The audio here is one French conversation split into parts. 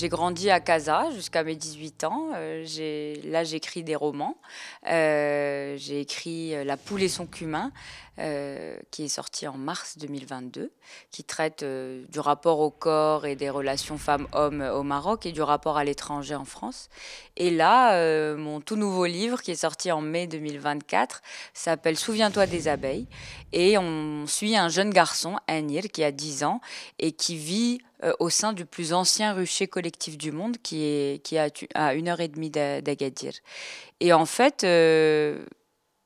J'ai grandi à Casa jusqu'à mes 18 ans. Là, j'écris des romans. J'ai écrit La poule et son cumin, qui est sorti en mars 2022, qui traite du rapport au corps et des relations femmes-hommes au Maroc et du rapport à l'étranger en France. Et là, mon tout nouveau livre, qui est sorti en mai 2024, s'appelle Souviens-toi des abeilles. Et on suit un jeune garçon, Anir, qui a 10 ans et qui vit au sein du plus ancien rucher collectif du monde, qui est à 1 heure et demie d'Agadir. Et en fait,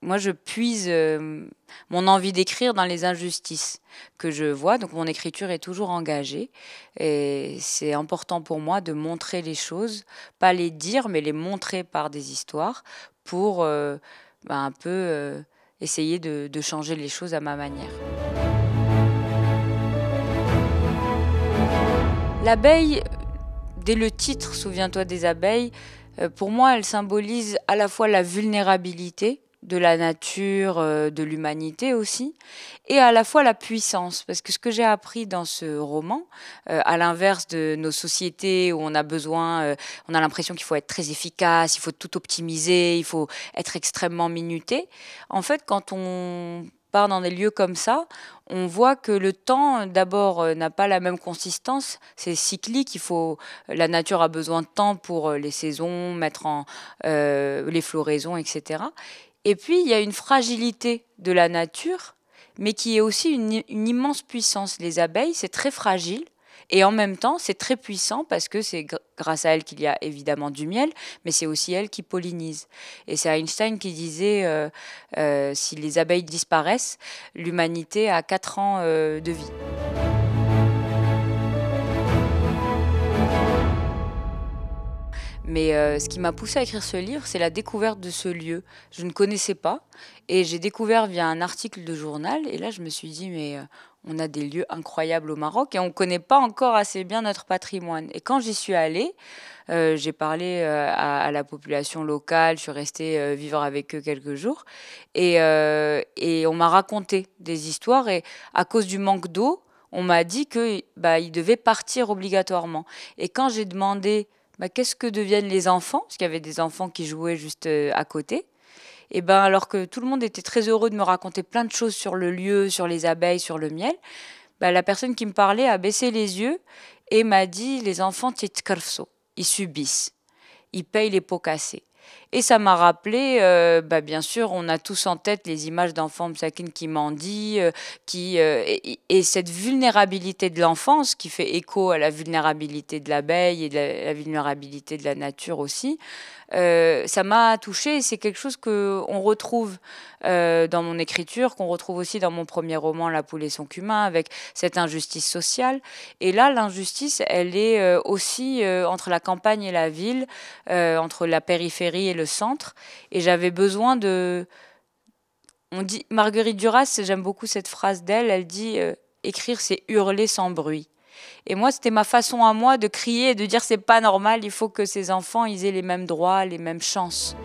moi, je puise mon envie d'écrire dans les injustices que je vois. Donc, mon écriture est toujours engagée. Et c'est important pour moi de montrer les choses, pas les dire, mais les montrer par des histoires pour un peu essayer de changer les choses à ma manière. L'abeille, dès le titre, Souviens-toi des abeilles, pour moi, elle symbolise à la fois la vulnérabilité de la nature, de l'humanité aussi, et à la fois la puissance. Parce que ce que j'ai appris dans ce roman, à l'inverse de nos sociétés où on a besoin, on a l'impression qu'il faut être très efficace, il faut tout optimiser, il faut être extrêmement minuté. En fait, quand on part dans des lieux comme ça, on voit que le temps, d'abord, n'a pas la même consistance. C'est cyclique. La nature a besoin de temps pour les saisons, mettre en les floraisons, etc. Et puis, il y a une fragilité de la nature, mais qui est aussi une immense puissance. Les abeilles, c'est très fragile. Et en même temps, c'est très puissant parce que c'est grâce à elles qu'il y a évidemment du miel, mais c'est aussi elles qui pollinisent. Et c'est Einstein qui disait si les abeilles disparaissent, l'humanité a 4 ans de vie. Mais ce qui m'a poussée à écrire ce livre, c'est la découverte de ce lieu. Je ne connaissais pas et j'ai découvert via un article de journal. Et là, je me suis dit, mais on a des lieux incroyables au Maroc et on ne connaît pas encore assez bien notre patrimoine. Et quand j'y suis allée, j'ai parlé à la population locale, je suis restée vivre avec eux quelques jours et on m'a raconté des histoires et à cause du manque d'eau, on m'a dit que ils devaient partir obligatoirement. Et quand j'ai demandé qu'est-ce que deviennent les enfants, parce qu'il y avait des enfants qui jouaient juste à côté, et alors que tout le monde était très heureux de me raconter plein de choses sur le lieu, sur les abeilles, sur le miel, la personne qui me parlait a baissé les yeux et m'a dit les enfants titkarfso, ils subissent, ils payent les pots cassés. Et ça m'a rappelé, bien sûr, on a tous en tête les images d'enfants msakines qui mendient, et cette vulnérabilité de l'enfance qui fait écho à la vulnérabilité de l'abeille et de la vulnérabilité de la nature aussi. Ça m'a touchée et c'est quelque chose qu'on retrouve dans mon écriture, qu'on retrouve aussi dans mon premier roman La poule et son cumin, avec cette injustice sociale. Et là, l'injustice, elle est aussi entre la campagne et la ville, entre la périphérie et le centre. Et j'avais besoin de... On dit, Marguerite Duras, j'aime beaucoup cette phrase d'elle, elle dit écrire, c'est hurler sans bruit. Et moi, c'était ma façon à moi de crier et de dire c'est pas normal, il faut que ces enfants ils aient les mêmes droits, les mêmes chances.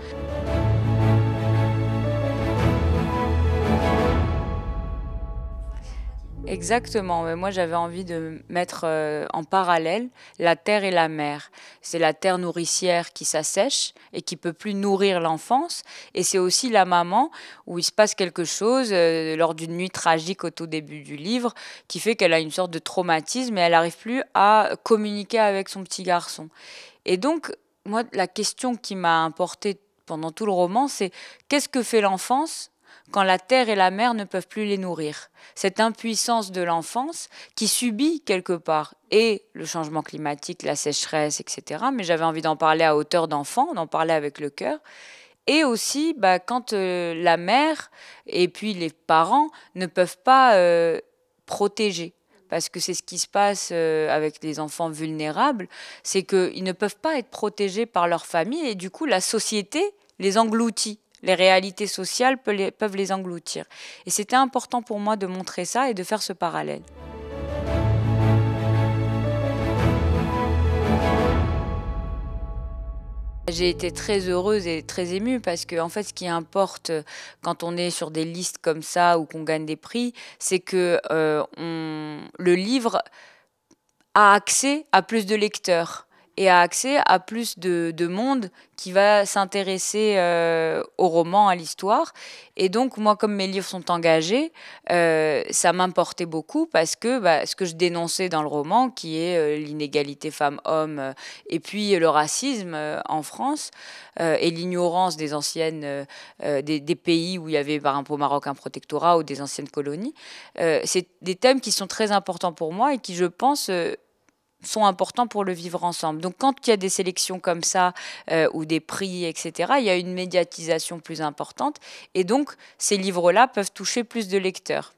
Exactement, mais moi j'avais envie de mettre en parallèle la terre et la mer. C'est la terre nourricière qui s'assèche et qui peut plus nourrir l'enfance, et c'est aussi la maman où il se passe quelque chose lors d'une nuit tragique au tout début du livre qui fait qu'elle a une sorte de traumatisme et elle n'arrive plus à communiquer avec son petit garçon. Et donc, moi, la question qui m'a importée pendant tout le roman, c'est qu'est-ce que fait l'enfance quand la terre et la mer ne peuvent plus les nourrir. Cette impuissance de l'enfance qui subit quelque part et le changement climatique, la sécheresse, etc. Mais j'avais envie d'en parler à hauteur d'enfant, d'en parler avec le cœur. Et aussi, quand la mère et puis les parents ne peuvent pas protéger. Parce que c'est ce qui se passe avec les enfants vulnérables, c'est qu'ils ne peuvent pas être protégés par leur famille et du coup, la société les engloutit. Les réalités sociales peuvent les engloutir. Et c'était important pour moi de montrer ça et de faire ce parallèle. J'ai été très heureuse et très émue parce que, en fait, ce qui importe quand on est sur des listes comme ça ou qu'on gagne des prix, c'est que le livre a accès à plus de lecteurs. et a accès à plus de monde qui va s'intéresser au roman, à l'histoire. Et donc, moi, comme mes livres sont engagés, ça m'importait beaucoup parce que ce que je dénonçais dans le roman, qui est l'inégalité femmes-hommes et puis le racisme en France et l'ignorance des des pays où il y avait, par exemple, au Maroc, un protectorat ou des anciennes colonies, c'est des thèmes qui sont très importants pour moi et qui, je pense, sont importants pour le vivre ensemble. Donc quand il y a des sélections comme ça, ou des prix, etc., il y a une médiatisation plus importante. Et donc ces livres-là peuvent toucher plus de lecteurs.